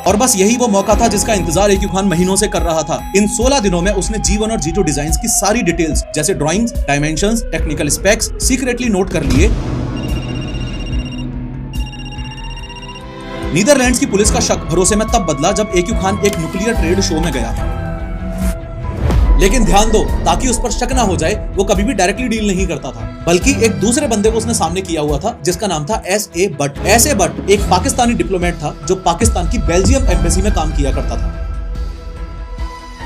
और बस यही वो मौका था जिसका इंतजार ए क्यू खान महीनों से कर रहा था। इन 16 दिनों में उसने G1 और G2 डिजाइन्स की सारी डिटेल्स जैसे drawings, dimensions, technical specs secretly note कर लिए। नीदरलैंड्स की पुलिस का शक भरोसे में तब बदला जब ए क्यू खान एक न्यूक्लियर ट्रेड शो में गया। लेकिन ध्यान दो, ताकि उस पर शक ना हो जाए, वो कभी भी डायरेक्टली डील नहीं करता था, बल्कि एक दूसरे बंदे को उसने सामने किया हुआ था जिसका नाम था S.A. बट। S.A. बट एक पाकिस्तानी डिप्लोमेट था जो पाकिस्तान की बेल्जियम एम्बेसी में काम किया करता था।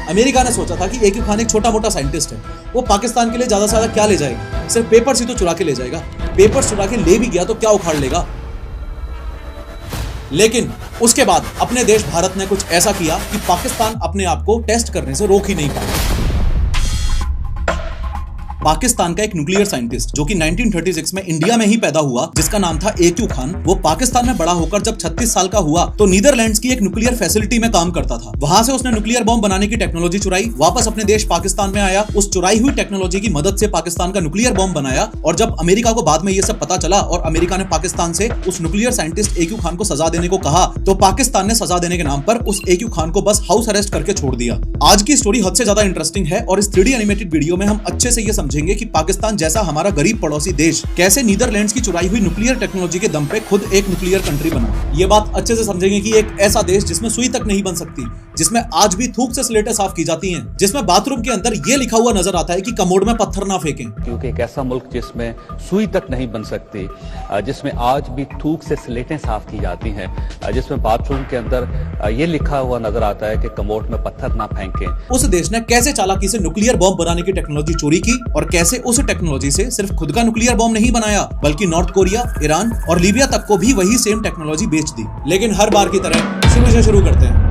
अमेरिका ने सोचा था कि ए क्यू खान एक छोटा मोटा साइंटिस्ट है, वो पाकिस्तान के लिए ज्यादा से ज्यादा क्या ले जाएगा, सिर्फ पेपर्स ही तो चुरा के ले जाएगा, पेपर्स चुरा के ले भी गया तो क्या उखाड़ लेगा। लेकिन उसके बाद अपने देश भारत ने कुछ ऐसा किया कि पाकिस्तान अपने आप को टेस्ट करने से रोक ही नहीं पाया। पाकिस्तान का एक न्यूक्लियर साइंटिस्ट जो कि 1936 में इंडिया में ही पैदा हुआ, जिसका नाम था ए क्यू खान, वो पाकिस्तान में बड़ा होकर जब 36 साल का हुआ तो नीदरलैंड्स की एक न्यूक्लियर फैसिलिटी में काम करता था। वहां से उसने न्यूक्लियर बॉम्ब बनाने की टेक्नोलॉजी चुराई, वापस अपने देश पाकिस्तान में आया, उस चुराई हुई टेक्नोलॉजी की मदद से पाकिस्तान का न्यूक्लियर बॉम्ब बनाया। और जब अमेरिका को बाद में ये सब पता चला और अमेरिका ने पाकिस्तान से उस न्यूक्लियर साइंटिस्ट ए क्यू खान को सजा देने को कहा, तो पाकिस्तान ने सजा देने के नाम पर उस ए क्यू खान को बस हाउस अरेस्ट करके छोड़ दिया। आज की स्टोरी हद से ज्यादा इंटरेस्टिंग है और इस 3D एनिमेटेड वीडियो में हम अच्छे से ये समझेंगे कि पाकिस्तान जैसा हमारा गरीब पड़ोसी देश कैसे नीदरलैंड्स की चुराई हुई न्यूक्लियर टेक्नोलॉजी के दम पे खुद एक न्यूक्लियर कंट्री बना। ये बात अच्छे से समझेंगे कि एक ऐसा देश जिसमें सुई तक नहीं बन सकती, जिसमें आज भी थूक से स्लेटें साफ की जाती हैं, जिसमें बाथरूम के अंदर ये लिखा हुआ नजर आता है कि कमोड में पत्थर ना फेंकें, क्योंकि एक ऐसा मुल्क जिसमें सुई तक नहीं बन सकती, जिसमें आज भी थूक से स्लेटें साफ की जाती हैं, जिसमें बाथरूम के अंदर ये लिखा हुआ नजर आता है कि कमोड में पत्थर ना फेंकें। उस देश ने कैसे चालाकी से न्यूक्लियर बॉम्ब बनाने की टेक्नोलॉजी चोरी की और कैसे उस टेक्नोलॉजी से सिर्फ खुद का न्यूक्लियर बॉम्ब नहीं बनाया, बल्कि नॉर्थ कोरिया, ईरान और लीबिया तक को भी वही सेम टेक्नोलॉजी बेच दी। लेकिन हर बार की तरह शुरू से शुरू करते हैं।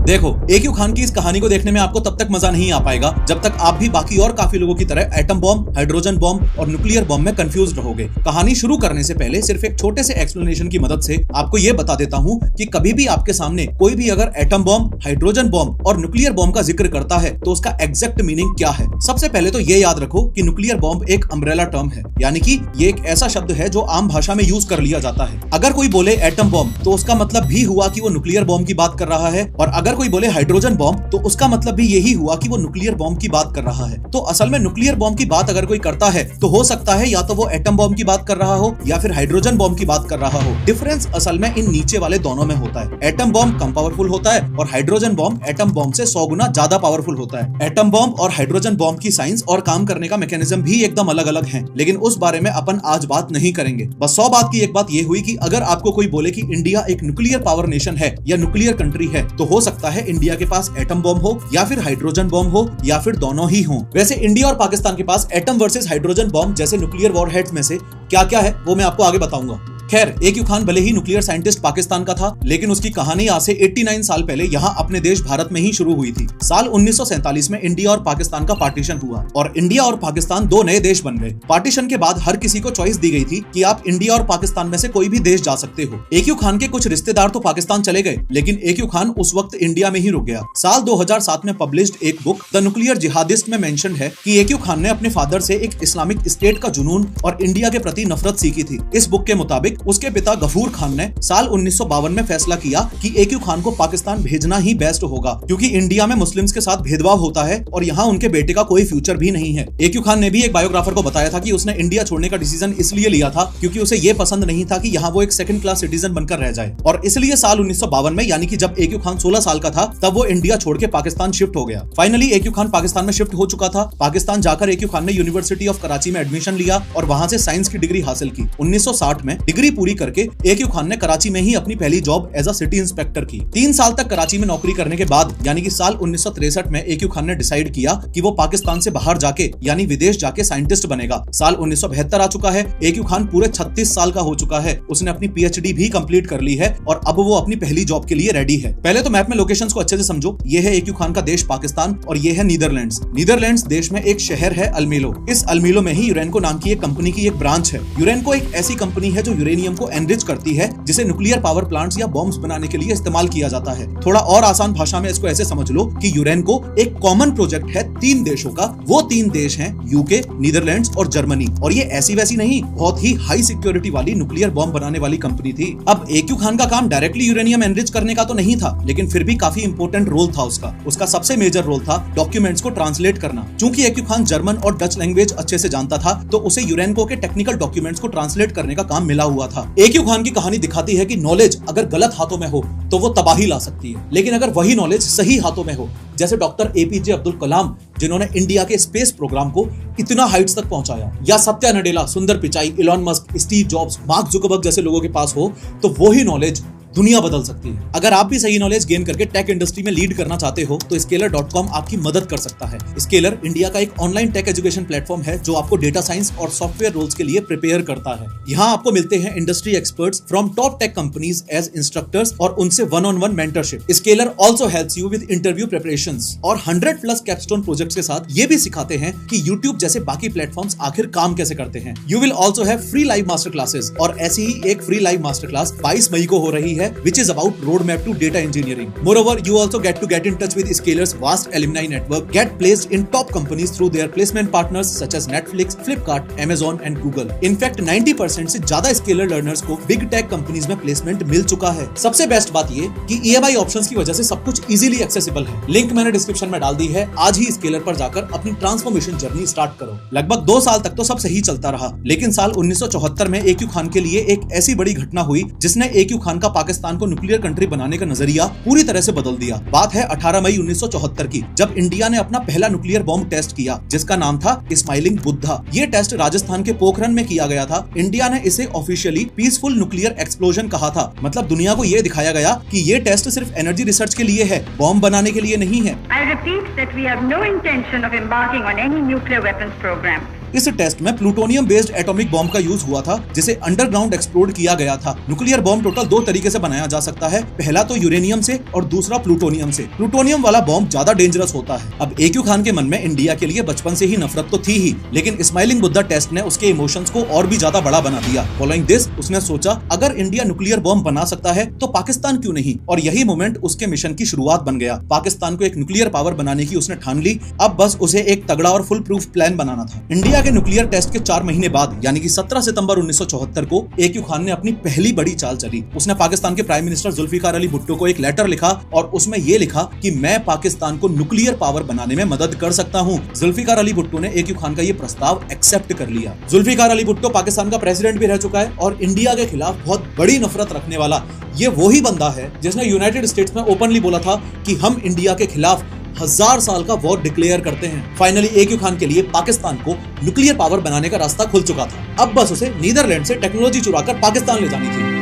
देखो, ए क्यू खान की इस कहानी को देखने में आपको तब तक मजा नहीं आ पाएगा जब तक आप भी बाकी और काफी लोगों की तरह एटम बॉम्ब, हाइड्रोजन बॉम्ब और न्यूक्लियर बॉम्ब में कंफ्यूज रहोगे। कहानी शुरू करने से पहले सिर्फ एक छोटे से एक्सप्लेनेशन की मदद से आपको ये बता देता हूँ कि कभी भी आपके सामने कोई भी अगर एटम बॉम्ब, हाइड्रोजन बॉम्ब और न्यूक्लियर बॉम्ब का जिक्र करता है तो उसका एग्जैक्ट मीनिंग क्या है। सबसे पहले तो ये याद रखो कि न्यूक्लियर बॉम्ब एक अम्ब्रेला टर्म है, यानी कि ये एक ऐसा शब्द है जो आम भाषा में यूज कर लिया जाता है। अगर कोई बोले एटम बॉम्ब तो उसका मतलब भी हुआ कि वो न्यूक्लियर बॉम्ब की बात कर रहा है, और अगर कोई बोले हाइड्रोजन बॉम्ब तो उसका मतलब भी यही हुआ कि वो न्यूक्लियर बॉम्ब की बात कर रहा है। तो असल में न्यूक्लियर बॉम्ब की बात अगर कोई करता है तो हो सकता है या तो वो एटम बॉम्ब की बात कर रहा हो या फिर हाइड्रोजन बॉम्ब की बात कर रहा हो। डिफरेंस असल में इन नीचे वाले दोनों में होता है। एटम बॉम्ब कम पावरफुल होता है और हाइड्रोजन बॉम्ब एटम बॉम्ब से 100 गुना ज्यादा पावरफुल होता है। एटम बॉम्ब और हाइड्रोजन बॉम्ब की साइंस और काम करने का मैकेनिज्म भी एकदम अलग अलग है, लेकिन उस बारे में अपन आज बात नहीं करेंगे। बस 100 बात की एक बात ये हुई कि अगर आपको कोई बोले कि इंडिया एक न्यूक्लियर पावर नेशन है या न्यूक्लियर कंट्री है, तो हो सकता है इंडिया के पास एटम बॉम्ब हो या फिर हाइड्रोजन बॉम्ब हो या फिर दोनों ही हों। वैसे इंडिया और पाकिस्तान के पास एटम वर्सेस हाइड्रोजन बॉम्ब जैसे न्यूक्लियर वॉरहेड्स में से क्या क्या है वो मैं आपको आगे बताऊंगा। खैर, ए क्यू खान भले ही न्यूक्लियर साइंटिस्ट पाकिस्तान का था, लेकिन उसकी कहानी आज से 89 साल पहले यहाँ अपने देश भारत में ही शुरू हुई थी। साल 1947 में इंडिया और पाकिस्तान का पार्टीशन हुआ और इंडिया और पाकिस्तान दो नए देश बन गए। पार्टीशन के बाद हर किसी को चॉइस दी गई थी कि आप इंडिया और पाकिस्तान में से कोई भी देश जा सकते हो। ए क्यू खान के कुछ रिश्तेदार तो पाकिस्तान चले गए, लेकिन ए क्यू खान उस वक्त इंडिया में ही रुक गया। साल 2007 में पब्लिश्ड एक बुक द न्यूक्लियर जिहादिस्ट में मेंशन है कि ए क्यू खान ने अपने फादर से एक इस्लामिक स्टेट का जुनून और इंडिया के प्रति नफरत सीखी थी। इस बुक के मुताबिक उसके पिता गफूर खान ने साल 1952 में फैसला किया कि ए क्यू खान को पाकिस्तान भेजना ही बेस्ट होगा, क्योंकि इंडिया में मुस्लिम्स के साथ भेदभाव होता है और यहाँ उनके बेटे का कोई फ्यूचर भी नहीं है। ए क्यू खान ने भी एक बायोग्राफर को बताया था कि उसने इंडिया छोड़ने का डिसीजन इसलिए लिया था क्योंकि उसे ये पसंद नहीं था कि यहाँ वो एक सेकंड क्लास सिटीजन बनकर रह जाए, और इसलिए साल 1952 में, यानी कि जब ए क्यू खान 16 साल का था, तब वो इंडिया छोड़ के पाकिस्तान शिफ्ट हो गया। फाइनली ए क्यू खान पाकिस्तान में शिफ्ट हो चुका था। पाकिस्तान जाकर ए क्यू खान ने यूनिवर्सिटी ऑफ कराची में एडमिशन लिया और वहां से साइंस की डिग्री हासिल की। 1960 में डिग्री पूरी करके ए क्यू खान ने कराची में ही अपनी पहली job as a city inspector की। 3 साल तक कराची में नौकरी करने के बाद, यानी कि साल 1963 में ए क्यू खान ने डिसाइड किया कि वो पाकिस्तान से बाहर जाके, यानी विदेश जाके साइंटिस्ट बनेगा। साल 1972 आ चुका है। ए क्यू खान पूरे 36 साल का हो चुका है। उसने अपनी पीएचडी भी कंप्लीट कर ली है और अब वो अपनी पहली जॉब के लिए रेडी है। पहले तो मैप में लोकेशंस को अच्छे से समझो। ये है ए क्यू खान का देश पाकिस्तान और ये है नीदरलैंड्स। नीदरलैंड्स देश में एक शहर है अल्मेलो। इस अल्मेलो में ही यूरेनको नाम की एक कंपनी की एक ब्रांच है। यूरेनको एक ऐसी कंपनी है जो यूरेनियम यूरेनियम को एनरिच करती है जिसे न्यूक्लियर पावर प्लांट्स या बॉम्ब्स बनाने के लिए इस्तेमाल किया जाता है। थोड़ा और आसान भाषा में इसको ऐसे समझ लो कि यूरेनको एक कॉमन प्रोजेक्ट है 3 देशों का। वो 3 देश हैं यूके, नीदरलैंड्स और जर्मनी। और ये ऐसी वैसी नहीं, बहुत ही हाई सिक्योरिटी वाली न्यूक्लियर बॉम्ब बनाने वाली कंपनी थी। अब एक्यू खान का काम डायरेक्टली यूरेनियम एनरिच करने का तो नहीं था, लेकिन फिर भी काफी इंपॉर्टेंट रोल था उसका सबसे मेजर रोल था डॉक्यूमेंट्स को ट्रांसलेट करना। चूंकि एक्यू खान जर्मन और डच लैंग्वेज अच्छे से जानता था, तो उसे यूरेनको के टेक्निकल डॉक्यूमेंट्स को ट्रांसलेट करने का काम मिला हुआ था। एक्यू खान की कहानी दिखाती है कि नॉलेज अगर गलत हाथों में हो तो वो तबाही ला सकती है, लेकिन अगर वही नॉलेज सही हाथों में हो, जैसे डॉक्टर एपीजे अब्दुल कलाम जिन्होंने इंडिया के स्पेस प्रोग्राम को इतना हाइट्स तक पहुंचाया, या सत्या नडेला, सुंदर Pichai, Elon Musk, Steve jobs, mark Zuckerberg जैसे लोगों के पास हो, तो वही नॉलेज दुनिया बदल सकती है। अगर आप भी सही नॉलेज गेन करके टेक इंडस्ट्री में लीड करना चाहते हो तो Scaler.com आपकी मदद कर सकता है। Scaler इंडिया का एक ऑनलाइन टेक एजुकेशन प्लेटफॉर्म है जो आपको डेटा साइंस और सॉफ्टवेयर रोल्स के लिए प्रिपेयर करता है। यहाँ आपको मिलते हैं industry experts from top tech companies as instructors और उनसे one on one mentorship. Scaler also helps you with interview preparations और 100+ कैपस्टोन प्रोजेक्ट्स के साथ ये भी सिखाते हैं कि YouTube जैसे बाकी प्लेटफॉर्म्स आखिर काम कैसे करते हैं। You will also have free live master classes, और ऐसी ही एक फ्री लाइव मास्टर क्लास 22 मई को हो रही है, which is about roadmap to data engineering. Moreover, you also get in touch with Scaler's vast alumni network, get placed in top companies through their placement partners such as Netflix, Flipkart, Amazon and Google. In fact, 90% से ज्यादा Scaler learners को big tech companies में placement मिल चुका है। सबसे best बात ये कि EMI ऑप्शंस की वजह से सब कुछ इजीली एक्सेसिबल है। लिंक मैंने डिस्क्रिप्शन में डाल दी है। आज ही Scaler पर जाकर अपनी ट्रांसफॉर्मेशन जर्नी स्टार्ट करो। लगभग 2 साल तक तो सब सही चलता रहा, लेकिन साल 1974 में एक्यू खान के लिए एक ऐसी बड़ी घटना हुई जिसने एक्यू खान का पाकिस्तान को न्यूक्लियर कंट्री बनाने का नजरिया पूरी तरह से बदल दिया। बात है 18 मई 1974 की, जब इंडिया ने अपना पहला न्यूक्लियर बॉम्ब टेस्ट किया जिसका नाम था स्माइलिंग बुद्धा। ये टेस्ट राजस्थान के पोखरन में किया गया था। इंडिया ने इसे ऑफिशियली पीसफुल न्यूक्लियर एक्सप्लोजन कहा था। मतलब दुनिया को ये दिखाया गया कि ये टेस्ट सिर्फ एनर्जी रिसर्च के लिए है, बॉम्ब बनाने के लिए नहीं है। I repeat that we have no intention of embarking on any nuclear weapons program. इस टेस्ट में प्लूटोनियम बेस्ड एटॉमिक बॉम्ब का यूज हुआ था जिसे अंडरग्राउंड एक्सप्लोड किया गया था। न्यूक्लियर बॉम्ब टोटल 2 तरीके से बनाया जा सकता है, पहला तो यूरेनियम से और दूसरा प्लूटोनियम से। प्लूटोनियम वाला बॉम्ब ज्यादा डेंजरस होता है। अब एक्यू खान के मन में इंडिया के लिए बचपन से ही नफरत तो थी ही, लेकिन स्माइलिंग बुद्धा टेस्ट ने उसके इमोशंस को और भी ज्यादा बड़ा बना दिया। फॉलोइंग दिस उसने सोचा अगर इंडिया न्यूक्लियर बॉम्ब बना सकता है तो पाकिस्तान क्यों नहीं, और यही मोमेंट उसके मिशन की शुरुआत बन गया। पाकिस्तान को एक न्यूक्लियर पावर बनाने की उसने ठान ली। अब बस उसे एक तगड़ा और फुल प्रूफ प्लान बनाना था। इंडिया के न्यूक्लियर टेस्ट 4 महीने बाद यानी कि 17 सितंबर 1974 को एक्यू खान ने अपनी पहली बड़ी चाल चली। उसने पाकिस्तान के प्राइम मिनिस्टर जुल्फिकार अली भुट्टो को एक लेटर लिखा और उसमें यह लिखा कि मैं पाकिस्तान को न्यूक्लियर पावर बनाने में मदद कर सकता हूं। जुल्फिकार अली भुट्टो ने एक्यू खान का यह प्रस्ताव एक्सेप्ट कर लिया। जुल्फिकार अली भुट्टो पाकिस्तान का प्रेसिडेंट भी रह चुका है और इंडिया के खिलाफ बहुत बड़ी नफरत रखने वाला ये वही बंदा है जिसने यूनाइटेड स्टेट्स में ओपनली बोला था कि हम इंडिया के खिलाफ 1000 साल का वॉर डिक्लेयर करते हैं। फाइनली एक्यू खान के लिए पाकिस्तान को न्यूक्लियर पावर बनाने का रास्ता खुल चुका था। अब बस उसे नीदरलैंड से टेक्नोलॉजी चुराकर पाकिस्तान ले जानी थी।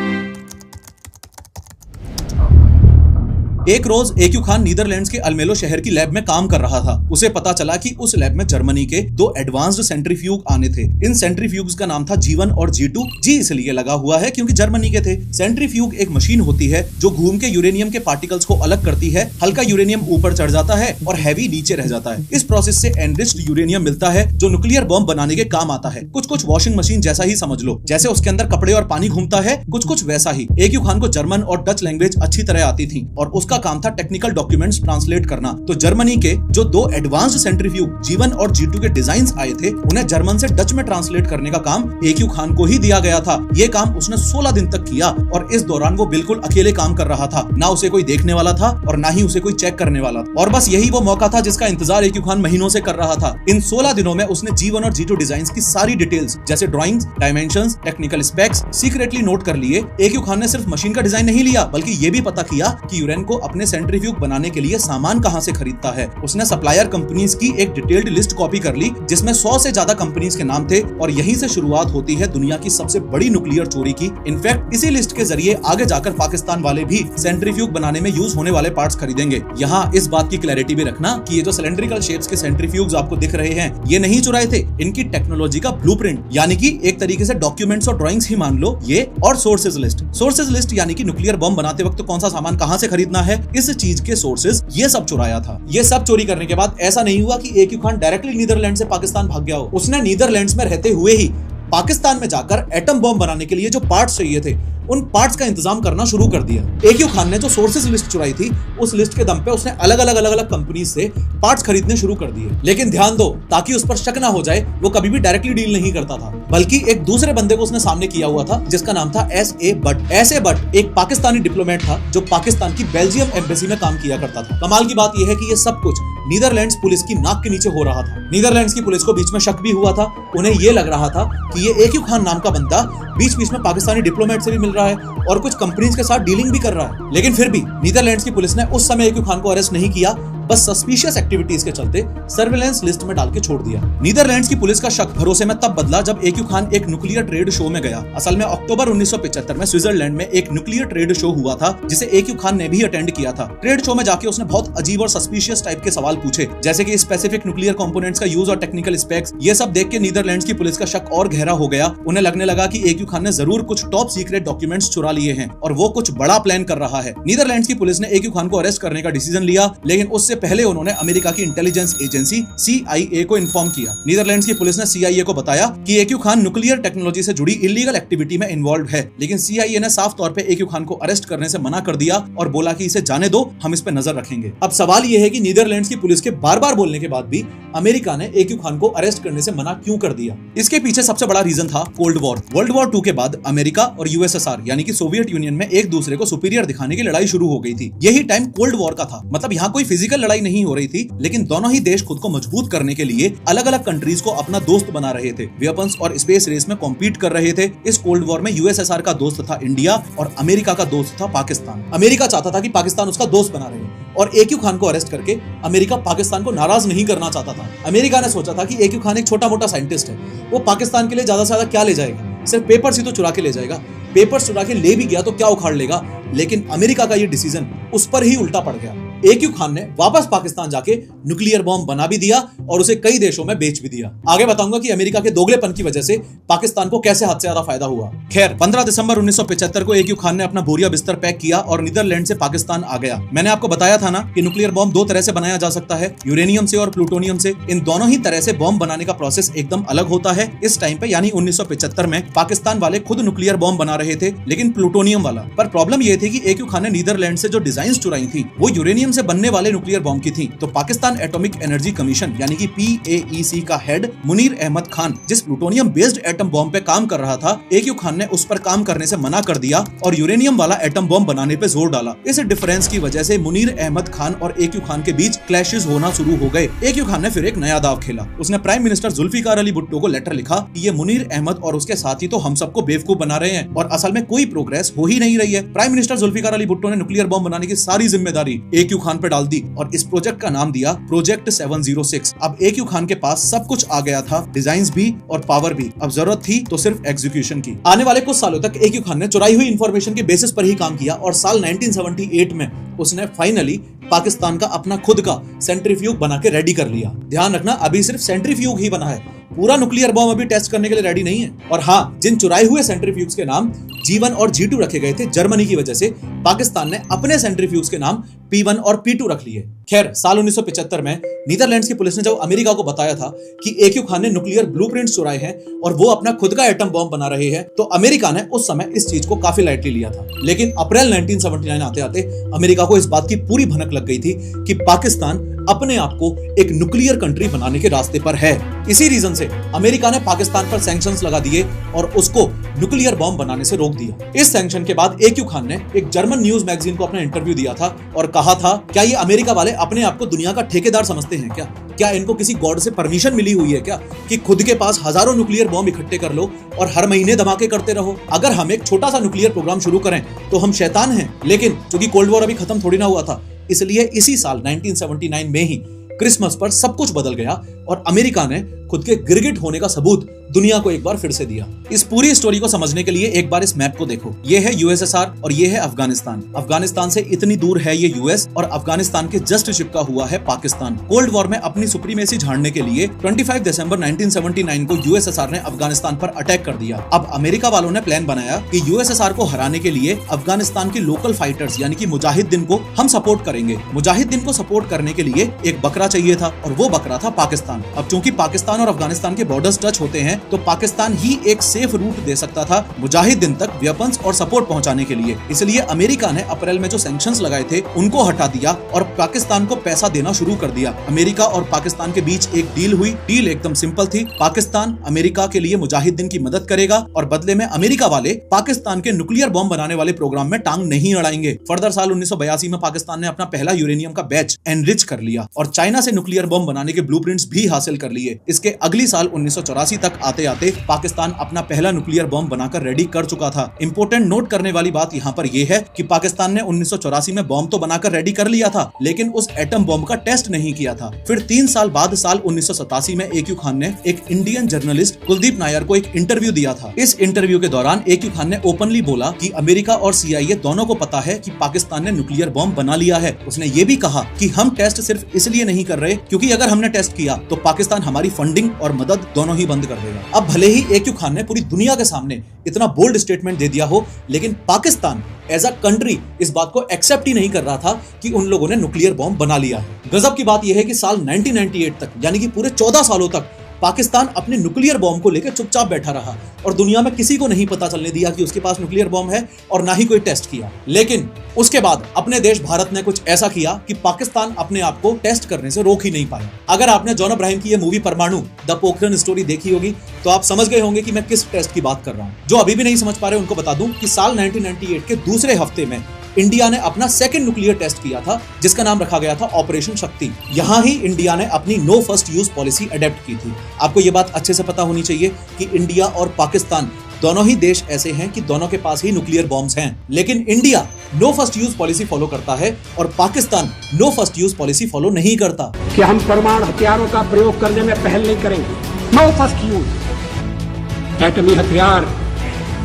एक रोज एक्यू खान नीदरलैंड्स के अल्मेलो शहर की लैब में काम कर रहा था। उसे पता चला कि उस लैब में जर्मनी के 2 एडवांस्ड सेंट्रीफ्यूग आने थे। इन सेंट्रीफ्यूग्स का नाम था G1 और G2। जी इसलिए लगा हुआ है क्योंकि जर्मनी के थे। सेंट्रीफ्यूग एक मशीन होती है जो घूम के यूरेनियम के पार्टिकल्स को अलग करती है। हल्का यूरेनियम ऊपर चढ़ जाता है और हैवी नीचे रह जाता है। इस प्रोसेस से एनरिच्ड यूरेनियम मिलता है जो न्यूक्लियर बॉम्ब बनाने के काम आता है। कुछ वॉशिंग मशीन जैसा ही समझ लो, जैसे उसके अंदर कपड़े और पानी घूमता है, कुछ वैसा ही। एक्यू खान को जर्मन और डच लैंग्वेज अच्छी तरह आती थी और उसका काम था टेक्निकल डॉक्यूमेंट्स ट्रांसलेट करना। तो जर्मनी के जो 2 एडवांस्ड सेंट्रीफ्यूग G1 और G2 के डिजाइन्स आए थे उन्हें जर्मन से डच में ट्रांसलेट करने का काम एक्यू खान को ही दिया गया था। ये काम उसने 16 दिन तक किया और इस दौरान वो बिल्कुल अकेले काम कर रहा था। ना उसे कोई देखने वाला था और ना ही उसे कोई चेक करने वाला था। और बस यही वो मौका था जिसका इंतजार एक्यू खान महीनों से कर रहा था। इन 16 दिनों में उसने G1 और G2 डिजाइन्स की सारी डिटेल्स जैसे drawings, dimensions, technical specs secretly note कर लिए। एक्यू खान ने सिर्फ मशीन का डिजाइन नहीं लिया बल्कि ये भी पता किया कि यूरेनको अपने सेंट्रीफ्यूग बनाने के लिए सामान कहां से खरीदता है। उसने सप्लायर कंपनीज की एक डिटेल्ड लिस्ट कॉपी कर ली जिसमें 100 से ज्यादा कंपनीज के नाम थे और यहीं से शुरुआत होती है दुनिया की सबसे बड़ी न्यूक्लियर चोरी की। इनफैक्ट इसी लिस्ट के जरिए आगे जाकर पाकिस्तान वाले भी सेंट्रीफ्यूग बनाने में यूज होने वाले पार्ट्स खरीदेंगे। यहाँ इस बात की क्लैरिटी भी रखना कि ये जो सिलेंड्रिकल शेप्स के सेंट्रीफ्यूग्स आपको दिख रहे हैं ये नहीं चुराए थे। इनकी टेक्नोलॉजी का ब्लूप्रिंट यानी कि एक तरीके से डॉक्यूमेंट्स और ड्राइंग्स ही मान लो ये, और सोर्सेज लिस्ट यानी कि न्यूक्लियर बॉम्ब बनाते वक्त कौन सा सामान कहां से खरीदना है, इस चीज के सोर्सेज, ये सब चुराया था। ये सब चोरी करने के बाद ऐसा नहीं हुआ कि एक्यू खान डायरेक्टली नीदरलैंड से पाकिस्तान भाग गया हो। उसने नीदरलैंड्स में रहते हुए ही पाकिस्तान में जाकर एटम बॉम्ब बनाने के लिए जो पार्ट्स चाहिए थे उन पार्ट्स का इंतजाम करना शुरू कर दिया। AQ खान ने जो सोर्सेज लिस्ट चुराई थी उस लिस्ट के दम पे उसने अलग अलग कंपनी से पार्ट्स खरीदने शुरू कर दिए। लेकिन ध्यान दो, ताकि उस पर शक ना हो जाए, वो कभी भी डायरेक्टली डील नहीं करता था, बल्कि एक दूसरे बंदे को उसने सामने किया हुआ था जिसका नाम था S.A. बट। S.A. बट एक पाकिस्तानी डिप्लोमेट था जो पाकिस्तान की बेल्जियम एम्बेसी में काम किया करता था। कमाल की बात यह है कि ये सब कुछ नीदरलैंड्स पुलिस की नाक के नीचे हो रहा था। नीदरलैंड्स की पुलिस को बीच में शक भी हुआ था। उन्हें ये लग रहा था कि ये AQ खान नाम का बंदा बीच बीच में पाकिस्तानी डिप्लोमेट से भी मिल रहा है और कुछ कंपनीज के साथ डीलिंग भी कर रहा है। लेकिन फिर भी नीदरलैंड्स की पुलिस ने उस समय AQ खान को अरेस्ट नहीं किया, बस सस्पिशियस एक्टिविटीज के चलते सर्विलेंस लिस्ट में डाल के छोड़ दिया। नीदरलैंड्स की पुलिस का शक भरोसे में तब बदला जब AQ खान एक न्यूक्लियर ट्रेड शो में गया। असल में अक्टूबर 1975 में स्विट्जरलैंड में एक न्यूक्लियर ट्रेड शो हुआ था जिसे AQ खान ने भी अटेंड किया था। ट्रेड शो में जाके उसने बहुत अजीब और सस्पिशियस टाइप के सवाल पूछे, जैसे कि स्पेसिफिक न्यूक्लियर कंपोनेंट्स का यूज और टेक्निकल स्पेक्स। ये सब देख के नीदरलैंड्स की पुलिस का शक और गहरा हो गया। उन्हें लगने लगा कि AQ खान ने जरूर कुछ टॉप सीक्रेट डॉक्यूमेंट्स चुरा लिए हैं और वो कुछ बड़ा प्लान कर रहा है। नीदरलैंड्स की पुलिस ने AQ खान को अरेस्ट करने का डिसीजन लिया, लेकिन उससे पहले उन्होंने अमेरिका की इंटेलिजेंस एजेंसी CIA को इन्फॉर्म किया। नीदरलैंड्स की पुलिस ने CIA को बताया कि AQ खान न्यूक्लियर टेक्नोलॉजी से जुड़ी इलीगल एक्टिविटी में इन्वॉल्व है, लेकिन CIA ने साफ तौर पे AQ खान को अरेस्ट करने से मना कर दिया और बोला कि इसे जाने दो, हम इस पे नजर रखेंगे। अब सवाल यह है कि नीदरलैंड्स की पुलिस के बार बार बोलने के बाद भी अमेरिका ने AQ खान को अरेस्ट करने से मना क्यों कर दिया? इसके पीछे सबसे बड़ा रीजन था कोल्ड वॉर। वर्ल्ड वॉर 2 के बाद अमेरिका और USSR यानी कि सोवियत यूनियन में एक दूसरे को सुपीरियर दिखाने की लड़ाई शुरू हो गई थी। यही टाइम कोल्ड वॉर का था। मतलब यहाँ कोई फिजिकल लड़ाई नहीं हो रही थी, लेकिन दोनों ही देश खुद को मजबूत करने के लिए अलग अलग कंट्रीज को अपना दोस्त बना रहे थे। वेपन्स और स्पेस रेस में कॉम्पीट कर रहे थे। इस कोल्ड वॉर में USSR का दोस्त था इंडिया और अमेरिका का दोस्त था पाकिस्तान। अमेरिका चाहता था कि पाकिस्तान उसका दोस्त बना रहे और AQ खान को अरेस्ट करके अमेरिका पाकिस्तान को नाराज नहीं करना चाहता था। अमेरिका ने सोचा था कि AQ खान एक छोटा मोटा साइंटिस्ट है, वो पाकिस्तान के लिए ज्यादा से ज्यादा क्या ले जाएगा, सिर्फ पेपर्स ही तो चुरा के ले जाएगा। पेपर्स चुरा के ले भी गया तो क्या उखाड़ लेगा। लेकिन अमेरिका का ये डिसीजन उस पर ही उल्टा पड़ गया। AQ खान ने वापस पाकिस्तान जाके न्यूक्लियर बॉम्ब बना भी दिया और उसे कई देशों में बेच भी दिया। आगे बताऊंगा कि अमेरिका के दोगलेपन की वजह से पाकिस्तान को कैसे हद से ज्यादा फायदा हुआ। खैर 15 दिसंबर 1975 को AQ खान ने अपना बोरिया बिस्तर पैक किया और नीदरलैंड से पाकिस्तान आ गया। मैंने आपको बताया था ना कि न्यूक्लियर बॉम्ब दो तरह से बनाया जा सकता है, यूरेनियम से और प्लूटोनियम से। इन दोनों ही तरह से बॉम्ब बनाने का प्रोसेस एकदम अलग होता है। इस टाइम पे यानी 1975 में पाकिस्तान वाले खुद न्यूक्लियर बॉम्ब बना रहे थे, लेकिन प्लूटोनियम वाला। पर प्रॉब्लम यह थी कि AQ खान ने नीदरलैंड से जो डिजाइन चुराई थी वो यूरेनियम से बनने वाले न्यूक्लियर बॉम्ब की थी। तो पाकिस्तान एटॉमिक एनर्जी कमीशन यानी कि PAEC का हेड मुनीर अहमद खान, जिस प्लूटोनियम बेस्ड एटम बॉम्ब पे काम कर रहा था, AQ खान ने उस पर काम करने से मना कर दिया और यूरेनियम वाला एटम बॉम्ब बनाने पे जोर डाला। इस डिफरेंस की वजह से मुनीर अहमद खान और AQ खान के बीच क्लैशेस होना शुरू हो गए। AQ खान ने फिर एक नया दाव खेला। उसने प्राइम मिनिस्टर जुल्फिकार अली भुट्टो को लेटर लिखा कि ये मुनीर अहमद और उसके साथी तो हम सबको बेवकूफ बना रहे हैं और असल में कोई प्रोग्रेस हो ही नहीं रही है। प्राइम मिनिस्टर जुल्फिकार अली भुट्टो ने न्यूक्लियर बॉम्ब बनाने की सारी जिम्मेदारी AQ खान पे डाल दी और इस प्रोजेक्ट का नाम दिया प्रोजेक्ट 706। अब AQ खान के पास सब कुछ आ गया था, डिजाइन्स भी और पावर भी। अब जरूरत थी तो सिर्फ एग्जीक्यूशन की। आने वाले कुछ सालों तक AQ खान ने चुराई हुई इंफॉर्मेशन के बेसिस पर ही काम किया और साल 1978 में उसने फाइनली पाकिस्तान का अपना खुद का सेंट्रीफ्यूग बना के रेडी कर लिया। ध्यान रखना, अभी सिर्फ सेंट्रीफ्यूग ही बना है, पूरा न्यूक्लियर बॉम्ब अभी टेस्ट करने के लिए रेडी नहीं है। और हाँ, जिन चुराए हुए सेंट्रीफ्यूग्स के नाम G1 और G2 रखे गए थे जर्मनी की वजह से, पाकिस्तान ने अपने सेंट्रीफ्यूग्स के नाम P1 और P2 रख लिए। खैर साल 1975 में नीदरलैंड्स की पुलिस ने जब अमेरिका को बताया था कि AQ खान ने न्यूक्लियर ब्लूप्रिंट्स चुराए हैं और वो अपना खुद का एटम बॉम्ब बना रहे हैं, तो अमेरिका ने उस समय इस चीज को काफी लाइटली लिया था। लेकिन अप्रैल 1979 आते आते अमेरिका को इस बात की पूरी भनक लग गई थी कि पाकिस्तान अपने आप को एक न्यूक्लियर कंट्री बनाने के रास्ते पर है। इसी रीजन से अमेरिका ने पाकिस्तान पर सैंक्शंस लगा दिए और उसको न्यूक्लियर बॉम्ब बनाने से रोक दिया। इस सैंक्शन के बाद AQ खान ने एक जर्मन न्यूज मैगजीन को अपना इंटरव्यू दिया था और कहा था, क्या ये अमेरिका वाले अपने आप को दुनिया का ठेकेदार समझते हैं क्या इनको किसी गॉड से परमिशन मिली हुई है क्या कि खुद के पास हजारों न्यूक्लियर बॉम्ब इकट्ठे कर लो और हर महीने धमाके करते रहो? अगर हम एक छोटा सा न्यूक्लियर प्रोग्राम शुरू करें तो हम शैतान हैं। लेकिन चूंकि कोल्ड वॉर अभी खत्म थोड़ी ना हुआ था, इसलिए इसी साल 1979 में ही क्रिसमस पर सब कुछ बदल गया और अमेरिका ने खुद के गिरगिट होने का सबूत दुनिया को एक बार फिर से दिया। इस पूरी स्टोरी को समझने के लिए एक बार इस मैप को देखो। ये है USSR और ये है अफगानिस्तान। अफगानिस्तान से इतनी दूर है ये US और अफगानिस्तान के जस्ट चिपका हुआ है पाकिस्तान। कोल्ड वॉर में अपनी सुप्रीमेसी झाड़ने के लिए 25 दिसंबर 1979 को USSR ने अफगानिस्तान पर अटैक कर दिया। अब अमेरिका वालों ने प्लान बनाया कि USSR को हराने के लिए अफगानिस्तान के लोकल फाइटर्स यानी कि मुजाहिदीन को हम सपोर्ट करेंगे। मुजाहिदीन को सपोर्ट करने के लिए एक बकरा चाहिए था और वो बकरा था पाकिस्तान। अब चूंकि पाकिस्तान पाकिस्तान और अफगानिस्तान के बॉर्डर्स टच होते हैं तो पाकिस्तान ही एक सेफ रूट दे सकता था मुजाहिदीन तक वेपन्स और सपोर्ट पहुंचाने के लिए। इसलिए अमेरिका ने अप्रैल में जो सैंक्शंस लगाए थे उनको हटा दिया और पाकिस्तान को पैसा देना शुरू कर दिया। अमेरिका और पाकिस्तान के बीच एक डील हुई। डील एकदम सिंपल थी। पाकिस्तान अमेरिका के लिए मुजाहिदीन की मदद करेगा और बदले में अमेरिका वाले पाकिस्तान के न्यूक्लियर बॉम्ब बनाने वाले प्रोग्राम में टांग नहीं अड़ाएंगे। फर्दर साल 1982 में पाकिस्तान ने अपना पहला यूरेनियम का बैच एनरिच कर लिया और चाइना से न्यूक्लियर बॉम्ब बनाने के ब्लूप्रिंट्स भी हासिल कर लिए। इसके अगली साल 1984 तक आते आते पाकिस्तान अपना पहला न्यूक्लियर बॉम्ब बनाकर रेडी कर चुका था। इंपोर्टेंट नोट करने वाली बात यहाँ पर यह है कि पाकिस्तान ने 1984 में बॉम्ब तो बनाकर रेडी कर लिया था, लेकिन उस एटम बॉम्ब का टेस्ट नहीं किया था। फिर 3 साल बाद साल 1987 में AQ खान ने एक इंडियन जर्नलिस्ट कुलदीप नायर को एक इंटरव्यू दिया था। इस इंटरव्यू के दौरान AQ खान ने ओपनली बोला कि अमेरिका और CIA दोनों को पता है कि पाकिस्तान ने न्यूक्लियर बॉम्ब बना लिया है। उसने ये भी कहा कि हम टेस्ट सिर्फ इसलिए नहीं कर रहे क्योंकि अगर हमने टेस्ट किया तो पाकिस्तान हमारी फंडिंग और मदद दोनों ही बंद कर देगा। अब भले ही AQ खान ने पूरी दुनिया के सामने इतना बोल्ड स्टेटमेंट दे दिया हो, लेकिन पाकिस्तान एज अ कंट्री इस बात को एक्सेप्ट ही नहीं कर रहा था कि उन लोगों ने न्यूक्लियर बॉम्ब बना लिया है। गजब की बात यह है कि साल 1998 तक यानी कि पूरे 14 सालों तक पाकिस्तान अपने न्यूक्लियर बॉम्ब को लेकर चुपचाप बैठा रहा और दुनिया में किसी को नहीं पता चलने दिया कि उसके पास न्यूक्लियर बॉम्ब है और ना ही कोई टेस्ट किया। लेकिन उसके बाद अपने देश भारत ने कुछ ऐसा किया कि पाकिस्तान अपने आप को टेस्ट करने से रोक ही नहीं पाया। अगर आपने जॉन अब्राहम की ये मूवी परमाणु द पोखरण स्टोरी देखी होगी तो आप समझ गए होंगे कि मैं किस टेस्ट की बात कर रहा हूँ। जो अभी भी नहीं समझ पा रहे उनको बता दूं कि साल 1998 के दूसरे हफ्ते में इंडिया ने अपना सेकंड न्यूक्लियर टेस्ट किया था जिसका नाम रखा गया था ऑपरेशन शक्ति। यहाँ ही इंडिया ने अपनी no first use policy adopt की थी। आपको ये बात अच्छे से पता होनी चाहिए कि इंडिया और पाकिस्तान दोनों ही देश ऐसे हैं कि दोनों के पास ही न्यूक्लियर बॉम्ब्स हैं, लेकिन India no first use policy follow करता है और Pakistan no first use policy follow नहीं करता। कि हम परमाणु हथियारों का प्रयोग करने में पहल नहीं करेंगे। No first use. एटमी हथियार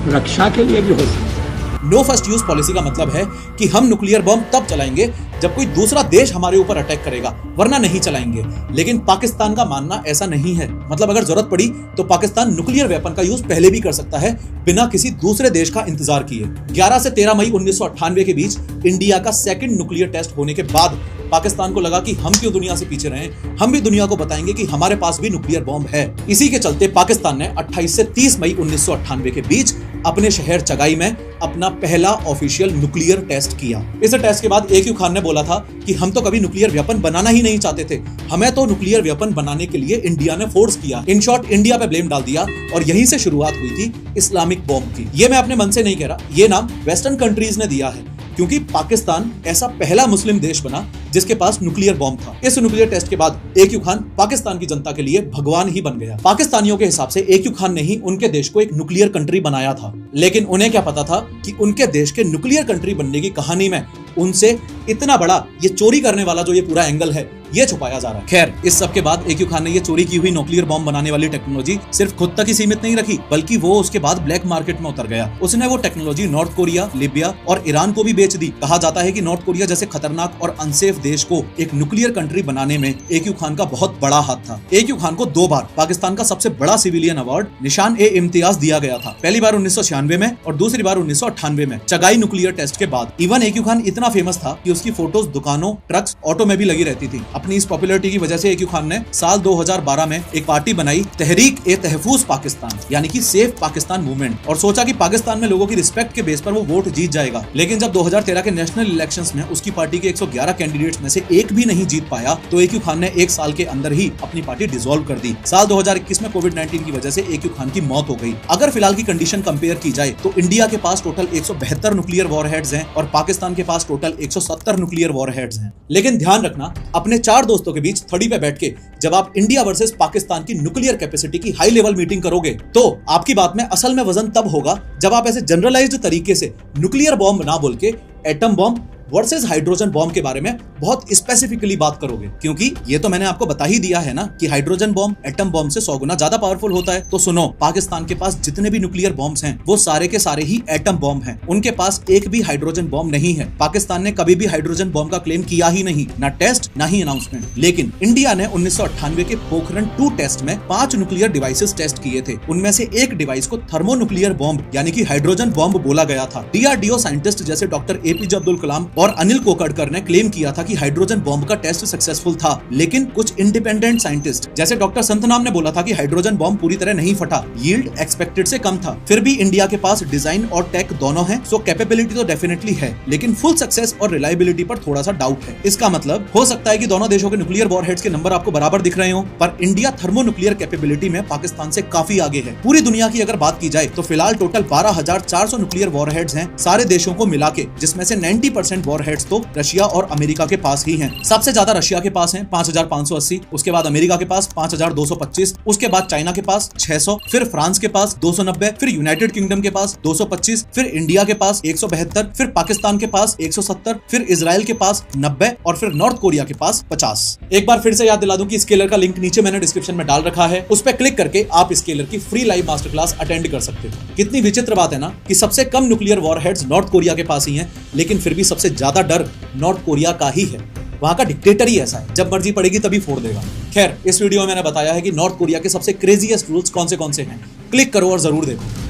रक्षा के लिए भी हो सकते। नो फर्स्ट यूज पॉलिसी का मतलब है कि हम न्यूक्लियर बॉम्ब तब चलाएंगे जब कोई दूसरा देश हमारे ऊपर अटैक करेगा, वरना नहीं चलाएंगे। लेकिन पाकिस्तान का मानना ऐसा नहीं है। मतलब अगर जरूरत पड़ी तो पाकिस्तान न्यूक्लियर वेपन का यूज पहले भी कर सकता है बिना किसी दूसरे देश का इंतजार किए। 11 से 13 मई 1998 के बीच इंडिया का सेकंड न्यूक्लियर टेस्ट होने के बाद पाकिस्तान को लगा कि हम क्यों दुनिया से पीछे रहें, हम भी दुनिया को बताएंगे कि हमारे पास भी न्यूक्लियर बॉम्ब है। इसी के चलते पाकिस्तान ने 28 से 30 मई 1998 के बीच अपने शहर चगाई में अपना पहला ऑफिशियल न्यूक्लियर टेस्ट किया। इस टेस्ट के बाद AQ खान ने बोला था कि हम तो कभी न्यूक्लियर वेपन बनाना ही नहीं चाहते थे, हमें तो न्यूक्लियर वेपन बनाने के लिए इंडिया ने फोर्स किया। इन शॉर्ट इंडिया पे ब्लेम डाल दिया और यहीं से शुरुआत हुई थी इस्लामिक बॉम्ब की। ये मैं अपने मन से नहीं कह रहा, ये नाम वेस्टर्न कंट्रीज ने दिया है क्योंकि पाकिस्तान ऐसा पहला मुस्लिम देश बना जिसके पास न्यूक्लियर बॉम्ब था। इस न्यूक्लियर टेस्ट के बाद AQ खान पाकिस्तान की जनता के लिए भगवान ही बन गया। पाकिस्तानियों के हिसाब से AQ खान ने ही उनके देश को एक न्यूक्लियर कंट्री बनाया था, लेकिन उन्हें क्या पता था कि उनके देश के न्यूक्लियर कंट्री बनने की कहानी में उनसे इतना बड़ा ये चोरी करने वाला जो ये पूरा एंगल है ये छुपाया जा रहा है। खैर, इस सब के बाद AQ खान ने ये चोरी की हुई न्यूक्लियर बॉम्ब बनाने वाली टेक्नोलॉजी सिर्फ खुद तक ही सीमित नहीं रखी, बल्कि वो उसके बाद ब्लैक मार्केट में उतर गया। उसने वो टेक्नोलॉजी नॉर्थ कोरिया, लीबिया और ईरान को भी बेच दी। कहा जाता है कि नॉर्थ कोरिया जैसे खतरनाक और अनसेफ देश को एक न्यूक्लियर कंट्री बनाने में AQ खान का बहुत बड़ा हाथ था। AQ खान को 2 बार पाकिस्तान का सबसे बड़ा सिविलियन अवार्ड निशान-ए-इम्तियाज दिया गया था। पहली बार 1996 में और दूसरी बार 1998 में चगाई न्यूक्लियर टेस्ट के बाद। इवन AQ खान इतना फेमस था कि उसकी फोटोज दुकानों, ट्रक्स, ऑटो में भी लगी रहती थी। अपनी इस पॉपुलैरिटी की वजह से AQ खान ने साल 2012 में एक पार्टी बनाई, तहरीक-ए-तहफूज पाकिस्तान, यानी कि सेफ पाकिस्तान मूवमेंट, और सोचा कि पाकिस्तान में लोगों की रिस्पेक्ट के बेस पर वो वोट जीत जाएगा। लेकिन जब 2013 के नेशनल इलेक्शंस में उसकी पार्टी के 111 कैंडिडेट्स में से एक भी नहीं जीत पाया तो AQ खान ने 1 साल के अंदर ही अपनी पार्टी डिसॉल्व कर दी। साल 2021 में कोविड-19 की वजह से AQ खान की मौत हो गई। अगर फिलहाल की कंडीशन कंपेयर की जाए तो इंडिया के पास टोटल 172 न्यूक्लियर वॉरहेड्स हैं और पाकिस्तान के पास टोटल 170 न्यूक्लियर वॉरहेड्स हैं। लेकिन ध्यान रखना, अपने 4 दोस्तों के बीच थड़ी पे बैठ के जब आप इंडिया वर्सेस पाकिस्तान की न्यूक्लियर कैपेसिटी की हाई लेवल मीटिंग करोगे तो आपकी बात में असल में वजन तब होगा जब आप ऐसे जनरलाइज्ड तरीके से न्यूक्लियर बॉम्ब ना बोल के atom bomb versus hydrogen bomb के बारे में बहुत स्पेसिफिकली बात करोगे। क्योंकि ये तो मैंने आपको बता ही दिया है ना कि हाइड्रोजन बॉम्ब एटम बॉम्ब से 100 गुना ज्यादा पावरफुल होता है। तो सुनो, पाकिस्तान के पास जितने भी न्यूक्लियर बॉम्ब्स हैं वो सारे के सारे ही एटम बॉम्ब हैं। उनके पास एक भी हाइड्रोजन बॉम्ब नहीं है। पाकिस्तान ने कभी भी हाइड्रोजन बॉम्ब का क्लेम किया ही नहीं, ना टेस्ट ना ही अनाउंसमेंट। लेकिन इंडिया ने 1998 के पोखरण 2 टेस्ट में 5 न्यूक्लियर डिवाइसेस टेस्ट किए थे। उनमें से एक डिवाइस को थर्मोन्यूक्लियर बॉम्ब यानी कि हाइड्रोजन बॉम्ब बोला गया था। DRDO साइंटिस्ट जैसे डॉक्टर APJ अब्दुल कलाम और अनिल कोकड़कर ने क्लेम किया था कि हाइड्रोजन बॉम्ब का टेस्ट सक्सेसफुल था, लेकिन कुछ इंडिपेंडेंट साइंटिस्ट जैसे डॉक्टर संतनाम ने बोला था कि हाइड्रोजन बॉम्ब पूरी तरह नहीं फटा, यील्ड एक्सपेक्टेड से कम था। फिर भी इंडिया के पास डिजाइन और टेक दोनों है, सो कैपेबिलिटी तो डेफिनेटली है, लेकिन फुल सक्सेस और रिलायबिलिटी पर थोड़ा सा डाउट है। इसका मतलब हो सकता है कि दोनों देशों के न्यूक्लियर वॉरहेड्स के नंबर आपको बराबर दिख रहे हो, पर इंडिया थर्मोन्यूक्लियर कैपेबिलिटी में पाकिस्तान से काफी आगे है। पूरी दुनिया की अगर बात की जाए तो फिलहाल टोटल 12,400 न्यूक्लियर वॉरहेड्स हैं सारे देशों को मिला के, जिसमें से 90% वॉरहेड्स तो रशिया और अमेरिका के पास ही हैं। सबसे ज्यादा रशिया के पास हैं 5,580, उसके बाद अमेरिका के पास 5,225, उसके बाद चाइना के पास 600, फिर फ्रांस के पास 290, फिर यूनाइटेड किंगडम के पास 225, फिर इंडिया के पास 172, फिर पाकिस्तान के पास 170, फिर इजराइल के पास 90 और फिर नॉर्थ कोरिया के पास 50। एक बार फिर से याद दिला दूं कि स्केलर का लिंक नीचे मैंने डिस्क्रिप्शन में डाल रखा है, उस पर क्लिक करके आप स्केलर की free live master class attend कर सकते हो। कितनी विचित्र बात है ना कि सबसे कम न्यूक्लियर वॉरहेड्स नॉर्थ कोरिया के पास ही हैं, लेकिन फिर भी सबसे ज्यादा डर नॉर्थ कोरिया का ही है। वहां का डिक्टेटर ही ऐसा है, जब मर्जी पड़ेगी तभी फोड़ देगा। खैर, इस वीडियो में मैंने बताया है कि नॉर्थ कोरिया के सबसे क्रेजीएस्ट रूल्स कौन से हैं। क्लिक करो और जरूर देखो।